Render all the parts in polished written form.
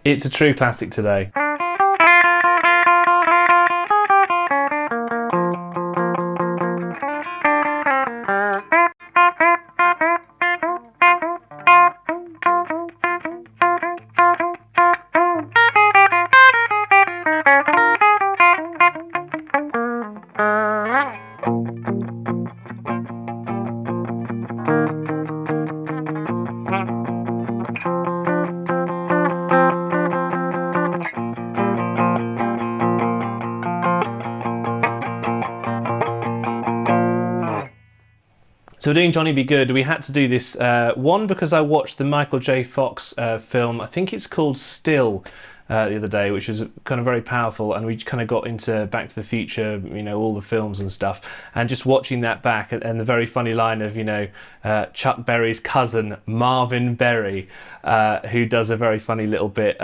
It's a true classic today. So we're doing Johnny Be Good. We had to do this, one, because I watched the Michael J. Fox film, I think it's called Still, the other day, which was kind of very powerful, and we kind of got into Back to the Future, you know, all the films and stuff, and just watching that back, and the very funny line of, you know, Chuck Berry's cousin, Marvin Berry, who does a very funny little bit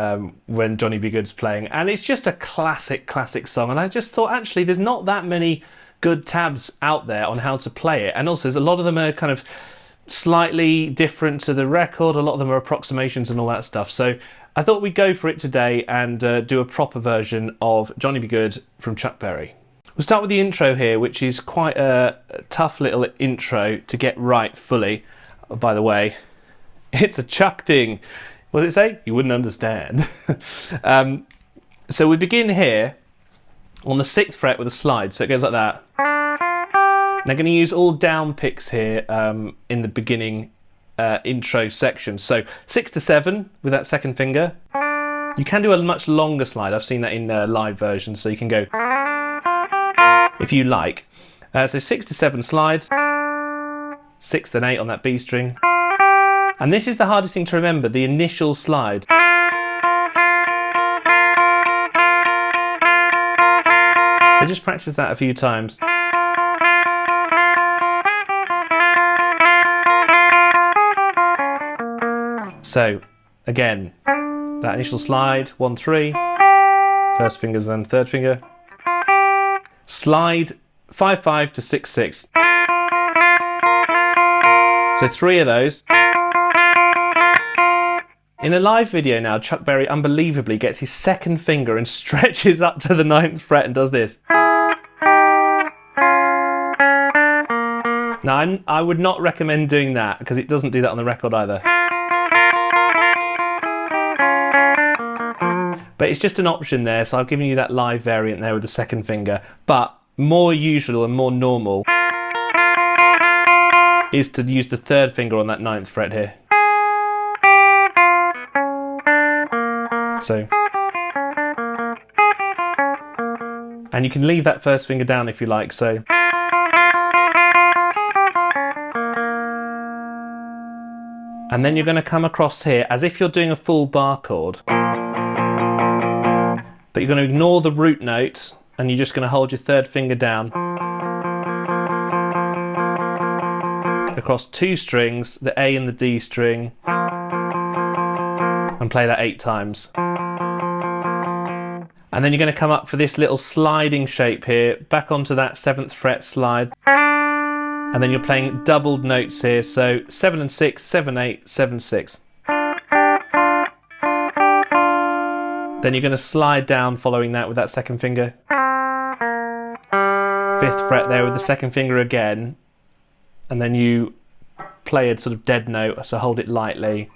when Johnny Be Good's playing, and it's just a classic song, and I just thought, actually, there's not that many good tabs out there on how to play it, and also there's a lot of them are kind of slightly different to the record, a lot of them are approximations and all that stuff, so I thought we'd go for it today and do a proper version of Johnny Be Good from Chuck Berry. We'll start with the intro here, which is quite a tough little intro to get right fully. By the way, it's a Chuck thing. What does it say? You wouldn't understand. So we begin here on the 6th fret with a slide, so it goes like that. Now I'm going to use all down picks here in the beginning intro section. So 6 to 7 with that second finger. You can do a much longer slide. I've seen that in live versions, so you can go if you like. So 6 to 7 slides, 6 and 8 on that B string. And this is the hardest thing to remember, the initial slide. So just practice that a few times. So again, that initial slide, 1, 3, first fingers then third finger, slide 5, 5 to 6, 6. So 3 of those. In a live video now, Chuck Berry unbelievably gets his second finger and stretches up to the 9th fret and does this. Now, I would not recommend doing that because it doesn't do that on the record either. But it's just an option there, so I've given you that live variant there with the second finger. But more usual and more normal is to use the third finger on that 9th fret here. So, and you can leave that first finger down if you like, so. And then you're going to come across here as if you're doing a full bar chord. But you're going to ignore the root note and you're just going to hold your third finger down across 2 strings, the A and the D string, and play that 8 times. And then you're going to come up for this little sliding shape here, back onto that 7th fret slide. And then you're playing doubled notes here, so 7 and 6, 7, 8, 7, 6. Then you're going to slide down following that with that second finger. 5th fret there with the second finger again. And then you play a sort of dead note, so hold it lightly.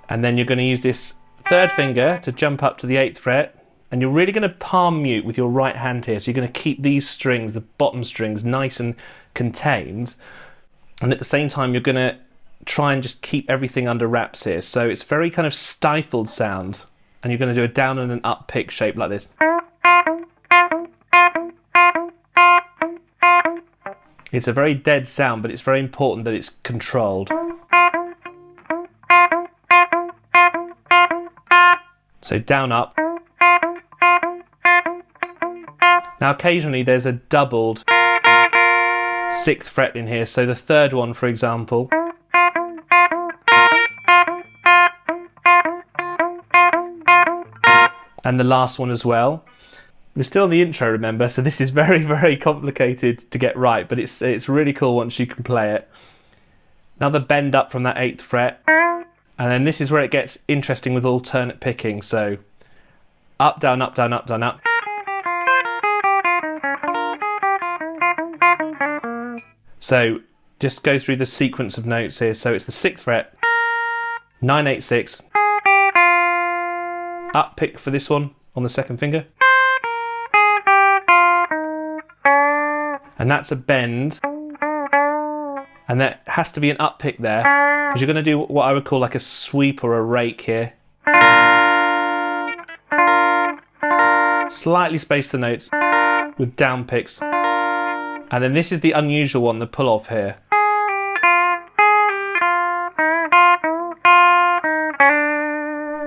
And then you're going to use this third finger to jump up to the 8th fret. And you're really going to palm mute with your right hand here. So you're going to keep these strings, the bottom strings, nice and contained. And at the same time, you're going to try and just keep everything under wraps here. So it's very kind of stifled sound. And you're going to do a down and an up pick shape like this. It's a very dead sound, but it's very important that it's controlled. So down, up. Now occasionally there's a doubled 6th fret in here, so the third one, for example. And the last one as well. We're still in the intro, remember, so this is very, very complicated to get right, but it's really cool once you can play it. Another bend up from that 8th fret, And then this is where it gets interesting with alternate picking. So up, down, up, down, up, down, up. So just go through the sequence of notes here. So it's the 6th fret, 9, 8, 6, up pick for this one on the 2nd finger. And that's a bend. And there has to be an up pick there, because you're going to do what I would call like a sweep or a rake here. Slightly space the notes with down picks. And then this is the unusual one, the pull off here.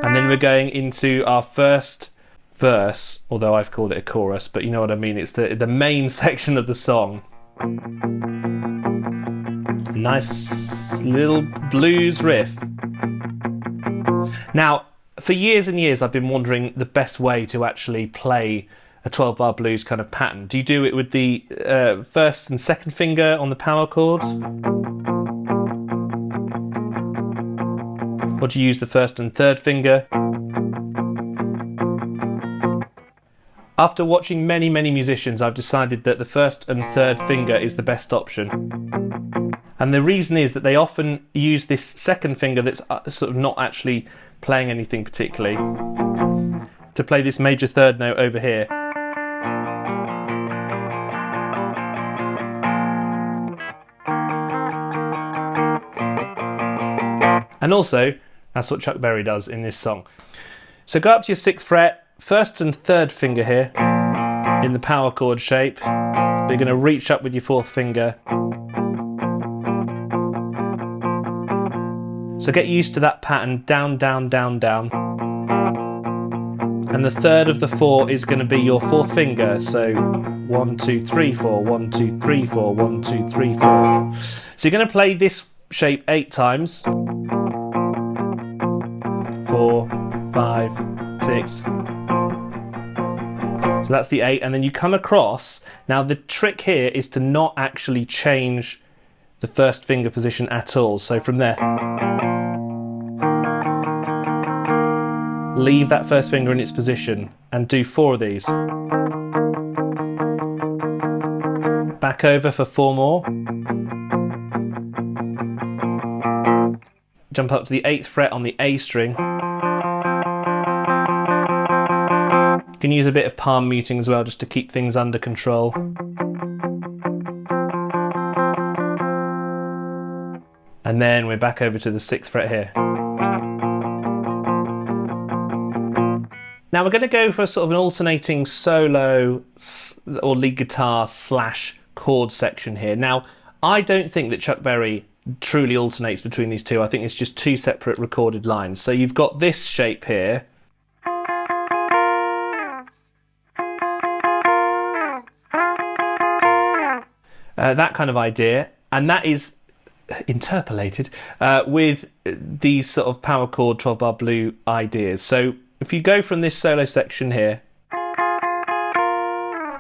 And then we're going into our first verse, although I've called it a chorus, but you know what I mean. It's the main section of the song. Nice little blues riff. Now, for years and years, I've been wondering the best way to actually play a 12-bar blues kind of pattern. Do you do it with the 1st and 2nd finger on the power chord? Or do you use the 1st and 3rd finger? After watching many, many musicians, I've decided that the 1st and 3rd finger is the best option. And the reason is that they often use this 2nd finger that's sort of not actually playing anything particularly to play this major 3rd note over here. And also, that's what Chuck Berry does in this song. So go up to your 6th fret, 1st and 3rd finger here in the power chord shape. But you're going to reach up with your 4th finger. So get used to that pattern, down, down, down, down. And the 3rd of the 4 is going to be your 4th finger. So 1, 2, 3, 4, 1, 2, 3, 4, 1, 2, 3, 4. So you're going to play this shape 8 times. 4, 5, 6. So that's the 8, and then you come across. Now the trick here is to not actually change the 1st finger position at all. So from there, leave that 1st finger in its position and do 4 of these. Back over for 4 more. Jump up to the 8th fret on the A string. You can use a bit of palm muting as well, just to keep things under control. And then we're back over to the 6th fret here. Now we're going to go for sort of an alternating solo or lead guitar / chord section here. Now, I don't think that Chuck Berry truly alternates between these two. I think it's just 2 separate recorded lines. So you've got this shape here. That kind of idea, and that is interpolated with these sort of power chord 12-bar blue ideas. So if you go from this solo section here,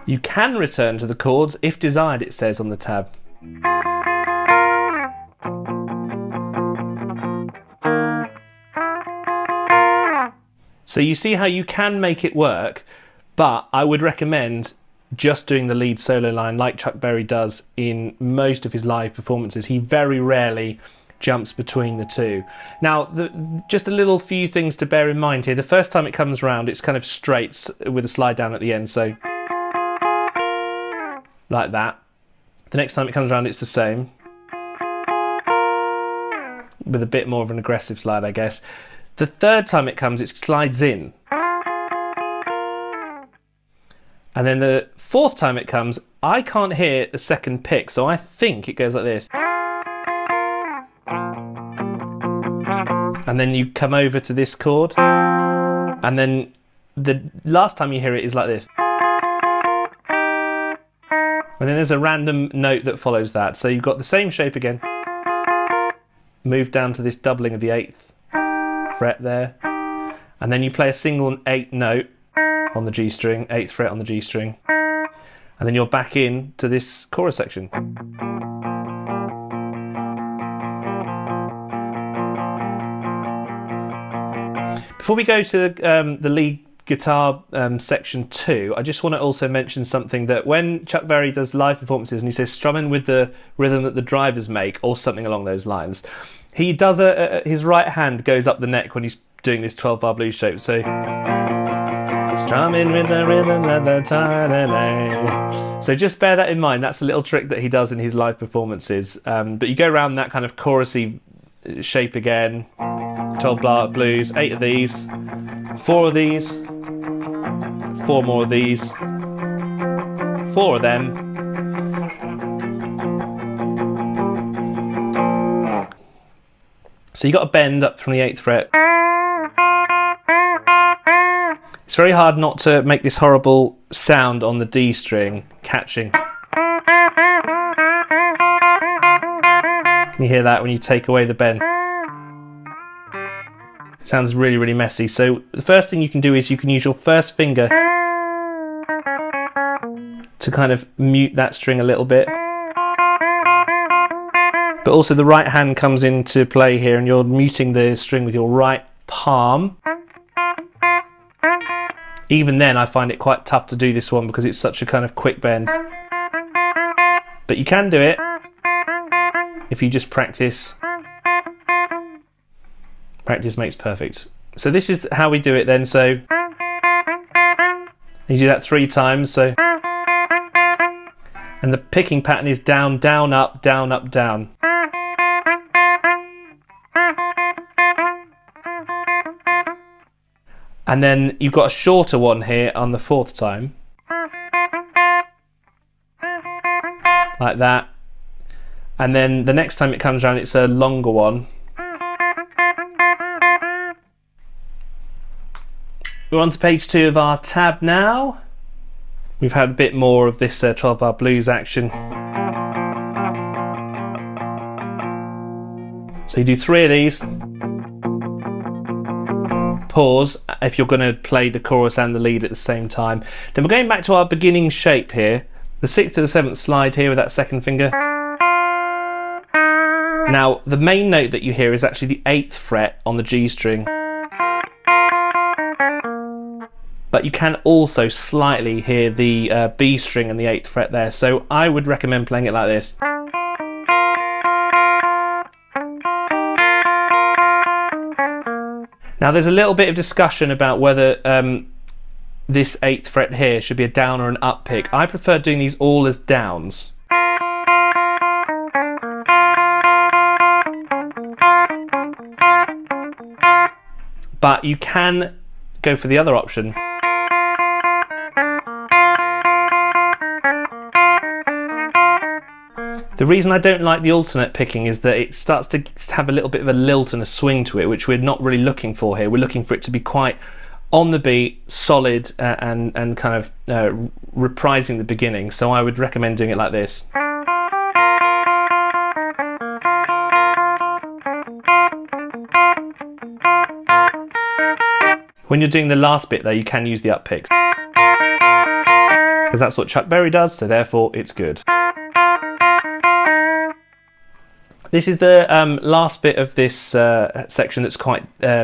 you can return to the chords if desired, it says on the tab. So you see how you can make it work, but I would recommend just doing the lead solo line like Chuck Berry does in most of his live performances. He very rarely jumps between the two. Now, just a little few things to bear in mind here. The first time it comes around, it's kind of straight with a slide down at the end, so like that. The next time it comes around, it's the same, with a bit more of an aggressive slide, I guess. The third time it comes, it slides in. And then the fourth time it comes, I can't hear the second pick, so I think it goes like this. And then you come over to this chord, and then the last time you hear it is like this. And then there's a random note that follows that. So you've got the same shape again. Move down to this doubling of the 8th fret there. And then you play a single 8 note on the G string, 8th fret on the G string. And then you're back in to this chorus section. Before we go to the lead guitar section 2, I just want to also mention something that when Chuck Berry does live performances and he says strumming with the rhythm that the drivers make or something along those lines, he does his right hand goes up the neck when he's doing this 12-bar blues shape. So strumming with the rhythm that the time. So just bear that in mind. That's a little trick that he does in his live performances. But you go around that kind of chorusy shape again. 12-bar blues, 8 of these, 4 of these, 4 more of these, 4 of them, so you got a bend up from the 8th fret. It's very hard not to make this horrible sound on the D string catching. Can you hear that when you take away the bend? It sounds really, really messy. So the first thing you can do is you can use your first finger to kind of mute that string a little bit. But also the right hand comes into play here and you're muting the string with your right palm. Even then I find it quite tough to do this one because it's such a kind of quick bend. But you can do it if you just practice. Practice makes perfect. So this is how we do it then. So you do that 3 times. So, and the picking pattern is down, down, up, down, up, down. And then you've got a shorter one here on the 4th time. Like that. And then the next time it comes around, it's a longer one. We're on to page 2 of our tab now. We've had a bit more of this 12-bar blues action. So you do 3 of these. Pause if you're going to play the chorus and the lead at the same time. Then we're going back to our beginning shape here. The 6th to the 7th slide here with that 2nd finger. Now the main note that you hear is actually the 8th fret on the G string. But you can also slightly hear the B string and the 8th fret there. So I would recommend playing it like this. Now there's a little bit of discussion about whether this 8th fret here should be a down or an up pick. I prefer doing these all as downs. But you can go for the other option. The reason I don't like the alternate picking is that it starts to have a little bit of a lilt and a swing to it, which we're not really looking for here. We're looking for it to be quite on the beat, solid, and kind of reprising the beginning. So I would recommend doing it like this. When you're doing the last bit though, you can use the up picks. Because that's what Chuck Berry does, so therefore it's good. This is the last bit of this section that's quite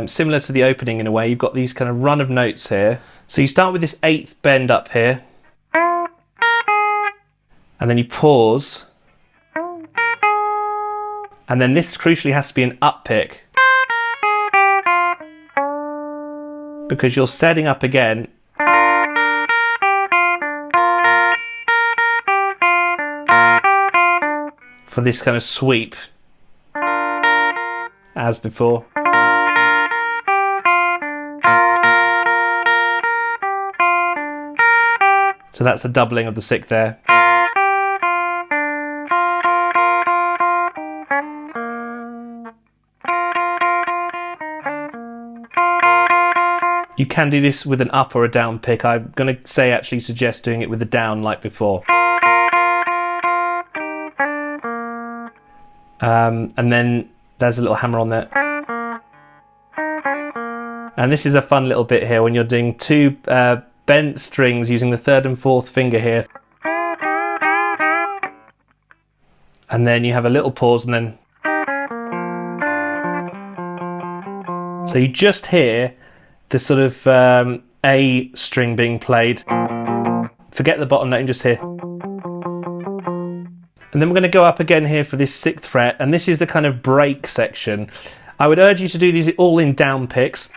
similar to the opening in a way. You've got these kind of run of notes here. So you start with this 8th bend up here. And then you pause. And then this crucially has to be an up pick. Because you're setting up again. For this kind of sweep. As before. So that's the doubling of the 6th there. You can do this with an up or a down pick. I'm going to say actually suggest doing it with the down like before. And then there's a little hammer on there. And this is a fun little bit here when you're doing 2 bent strings using the 3rd and 4th finger here. And then you have a little pause and then... So you just hear the sort of A string being played. Forget the bottom note and just here. And then we're going to go up again here for this 6th fret, and this is the kind of break section. I would urge you to do these all in down picks.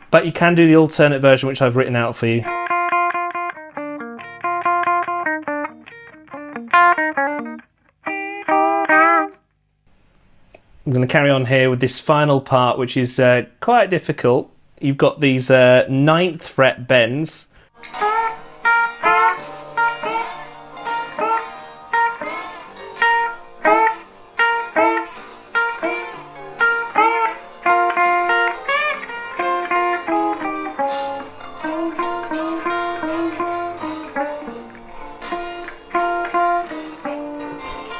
But you can do the alternate version, which I've written out for you. I'm going to carry on here with this final part, which is quite difficult. You've got these 9th fret bends.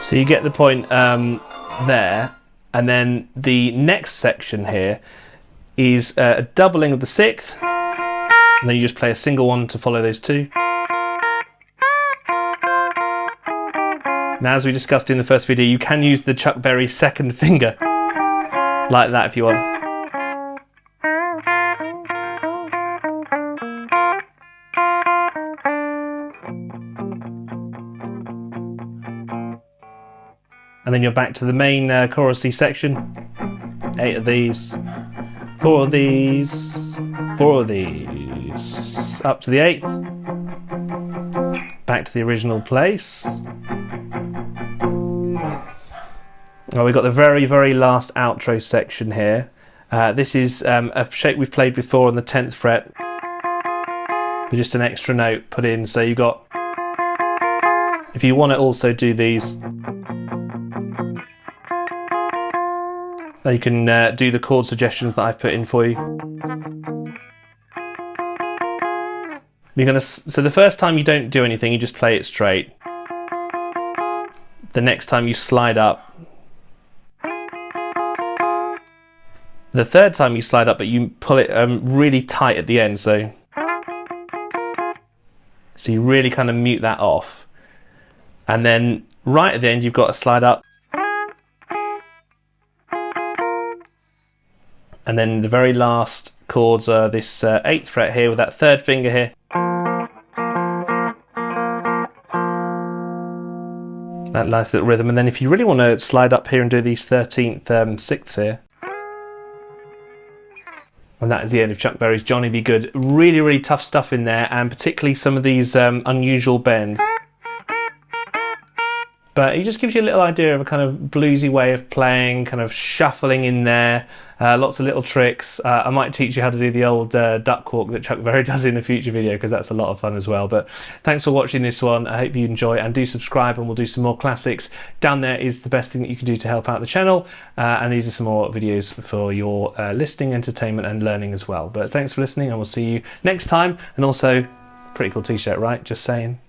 So you get the point there, and then the next section here is a doubling of the 6th, and then you just play a single one to follow those two. Now, as we discussed in the first video, you can use the Chuck Berry 2nd finger like that if you want. And then you're back to the main chorusy section. 8 of these, 4 of these, 4 of these, up to the 8th, back to the original place. Well, we've got the very, very last outro section here. This is a shape we've played before on the 10th fret, with just an extra note put in. So you've got, if you want to also do these, you can do the chord suggestions that I've put in for you. So the first time you don't do anything, you just play it straight. The next time you slide up. The third time you slide up, but you pull it really tight at the end, so you really kind of mute that off. And then right at the end, you've got a slide up. And then the very last chords are this 8th fret here with that 3rd finger here. That nice little rhythm. And then if you really want to slide up here and do these 13th 6ths here. And that is the end of Chuck Berry's Johnny Be Good. Really, really tough stuff in there, and particularly some of these unusual bends. But he just gives you a little idea of a kind of bluesy way of playing, kind of shuffling in there, lots of little tricks. I might teach you how to do the old duck walk that Chuck Berry does in a future video, because that's a lot of fun as well. But thanks for watching this one. I hope you enjoy, and do subscribe, and we'll do some more classics. Down there is the best thing that you can do to help out the channel, and these are some more videos for your listening, entertainment and learning as well. But thanks for listening, and we'll see you next time. And also, pretty cool t-shirt, right? Just saying.